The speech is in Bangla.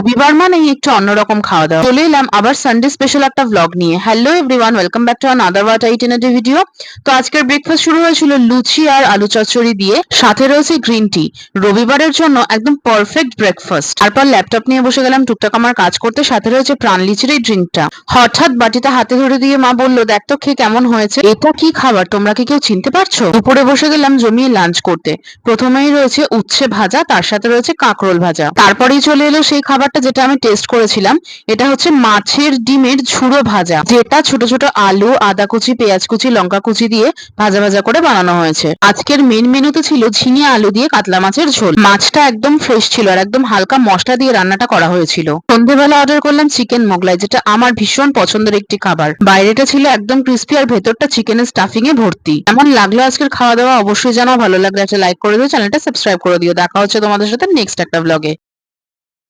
রবিবার মানেই একটু অন্যরকম খাওয়া দাওয়া। চলে এলাম আবার সানডে স্পেশাল একটা ব্লগ নিয়ে। Hello everyone, welcome back to another what I eat in a. Video আজকের ব্রেকফাস্ট শুরু হয়েছিল লুচি আর আলু চচ্চড়ি দিয়ে, সাথে রয়েছে গ্রিন টি। রবিবারের জন্য একদম পারফেক্ট ব্রেকফাস্ট। তারপর ল্যাপটপ নিয়ে বসে গেলাম টুকটাক আমার কাজ করতে, সাথে রয়েছে প্রাণ লিচির এই ড্রিঙ্কটা। হঠাৎ বাটিটা হাতে ধরে দিয়ে মা বললো, দেখ তো খেয়ে কেমন হয়েছে, এটা কি খাবার, তোমরা কি কেউ চিনতে পারছো? দুপুরে বসে গেলাম জমিয়ে লাঞ্চ করতে। প্রথমেই রয়েছে উচ্ছে ভাজা, তার সাথে রয়েছে কাঁকরোল ভাজা। তারপরেই চলে এলো সেই খাবারটা যেটা আমি টেস্ট করেছিলাম। এটা হচ্ছে মাছের ডিমের ঝুড়ো ভাজা, যেটা ছোট ছোট আলু, আদা কুচি, পেঁয়াজ কুচি, লঙ্কা কুচি দিয়ে ভাজা ভাজা করে বানানো হয়েছে। আজকের মেন মেনুতে ছিল ঝিঙে আলু দিয়ে কাতলা মাছের ঝোল। মাছটা একদম ফ্রেশ ছিল আর একদম হালকা মশলা দিয়ে রান্নাটা করা হয়েছিল। সন্ধেবেলা অর্ডার করলাম চিকেন মোগলাই, যেটা আমার ভীষণ পছন্দের একটি খাবার। বাইরেটা ছিল একদম ক্রিস্পি আর ভেতরটা চিকেনের স্টাফিং এ ভর্তি। কেমন লাগলো আজকের খাওয়া দাওয়া অবশ্যই জানাও। ভালো লাগলে একটা লাইক করে দিও, চ্যানেলটা সাবস্ক্রাইব করে দিও। দেখা হচ্ছে তোমাদের সাথে নেক্সট একটা ব্লগে।